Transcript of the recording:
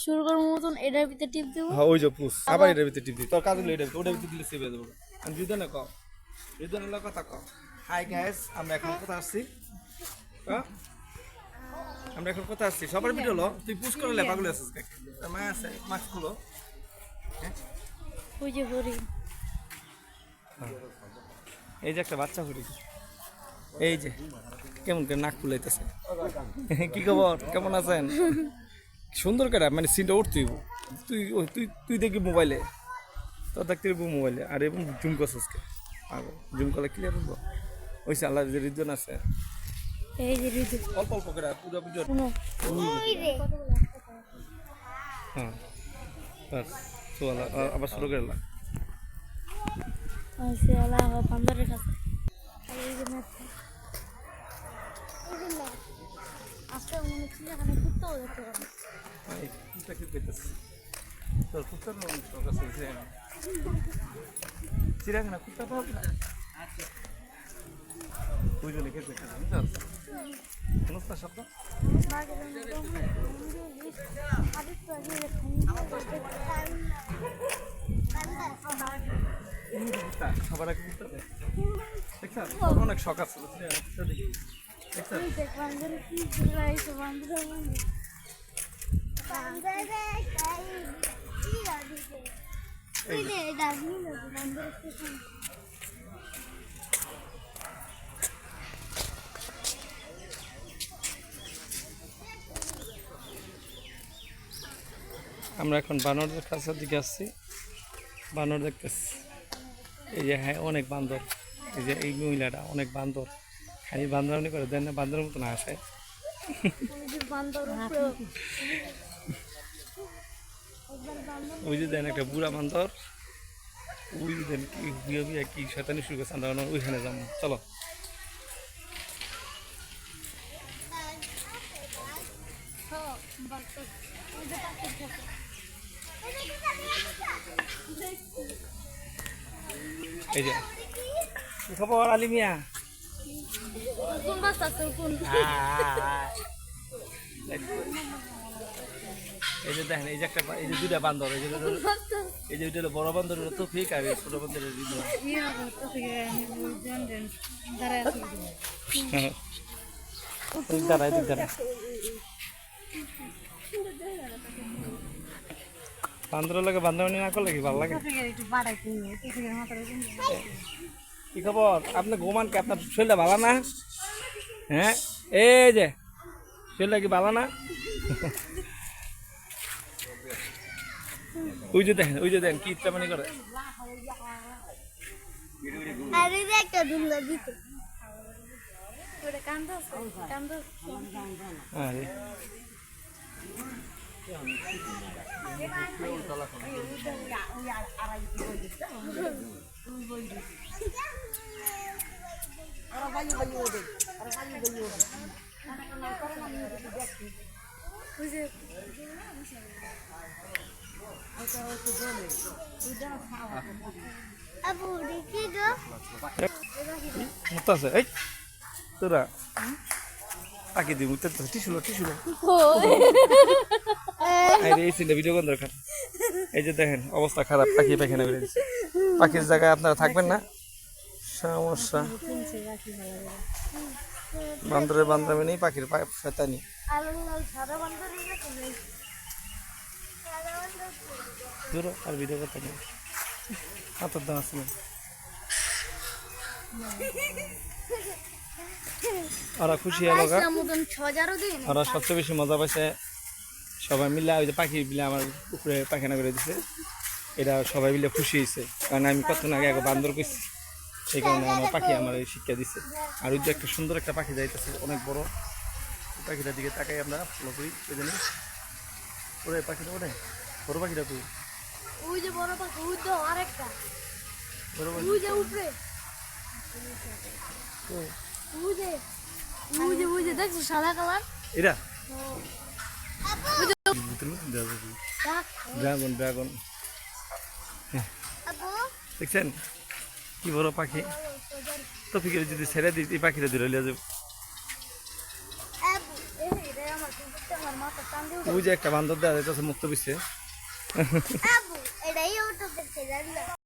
শুরু করার মতন এটার ভিতরে টিপ দেব। হ্যাঁ ওই যে পুষ আবার এটার ভিতরে টিপ দিই তোর কাজ হলো এটা ওটার ভিতরে দিলে সেভ হয়ে যাবে আমি রিদনের কথা কও হাই গাইস আমরা এখন কোথায় আসছি হ্যাঁ আমরা এখন কোথায় আসছি সবার ভিডিও হলো তুই পুশ করে লে পাগল আছিস কাকে মা আছে মাছ খুলো ওই যে হরিণ এই যে একটা বাচ্চা হরিণ এই যে কেমন করে নাক ফুলাইতেছে কি খবর কেমন আছেন সুন্দর করে মানে সিনটা উঠতেই তুই তুই তুই দেখবি মোবাইলে তোর দেখতে মোবাইলে আর এবং জুম করছিস কে জুম করলে ক্লিয়ার হবো ওই সে আল্লাহ যে রিজন আছে এই যে রিদু অল্প অল্প করে পুরো ভিডিও হ্যাঁ বাস চল আবার শুরু করে না আছে আল্লাহ বান্দরের কাছে এই যে ম্যাপ আজকে মনে ছিল এখানে কুত্তাও দেখতে পাবো এই কুত্তা কি পেতেছে তোর কুত্তার নাম কাছে যে চিড়িয়াখানা কুত্তা পাবো না ওই জন্য খেতে শুনছ না শব্দ সবার আগে কুত্তা দেখছেন অনেক শখ আছে দেখি আমরা এখন বানরের কাছের দিকে আসছি বানর দেখতেছি এই যে হ্যাঁ অনেক বান্দর এই যে এই মহিলাটা অনেক বান্দর খালি বান্দরানি করে দেন না বান্দরের মতো না আসে ওই যে দেন একটা বুড়া বান্দর ওই দেন কি বিয়ে বিয়ে কি শয়তানি শুরু করছে আমরা ওইখানে যাবো চলো এই যে কি খবর আলী মিয়া কোন বাস আছে কোন এই যে দেখেন এই যে একটা এই যে দুইটা বান্দর এই যে দুইটা বড় বান্দর তো ঠিক আর ছোট বান্দরের দাঁড়ায় বান্দরের লাগে বান্দরবানি না করলে কি ভালো লাগে কি খবর আপনি ঘুমান কি আপনার শরীরটা ভালো না হ্যাঁ এই যে শরীরটা কি ভালো না ওই যে দেখেন কি ইচ্ছামানি করে আরে মুতাছে এই তোরা পাখি দি মুতে টিসুলো এই সিনটা ভিডিও কোন দরকার এই যে দেখেন অবস্থা খারাপ পাখি পায়খানা করে দিচ্ছে পাখির জায়গায় আপনারা থাকবেন না সমস্যা বান্দরের বান্দরামি নেই পাখির শয়তানি দূর আর ভিডিও করতে নেই হাতের দাম আছে ওরা খুশি হলো ওরা সবচেয়ে বেশি মজা পাইছে সবাই মিলে ওই যে পাখি মিলে আমার উপরে পায়খানা করে দিছে এটা সবাই মিলে খুশি হয়েছে কারণ আমি কতক্ষণ আগে বান্দর করছি সেই কারণে আমার পাখি আমার এই শিক্ষা দিচ্ছে আর ওই যে একটা সুন্দর একটা পাখি যাইতেছে অনেক বড় পাখিটার দিকে তাকাই আমরা ফলো করি ওই জন্য ওরে পাখিটা ওরে বড় পাখিটা তুই ওই যে বড় পাখি ওই তো আরেকটা বড় ওই যে উপরে ওই যে দেখছিস সাদা কালার এরা ড্রাগন দেখছেন কি বড় পাখি তো ফিরে যদি ছেড়ে দিই পাখিটা ধরে লিয়ে যাবো বান্ধব ওই যে একটা বান্দর দেওয়া যাইতেছে মুক্ত পিছে আবু এটাই ইউটিউব দেখতে জানলা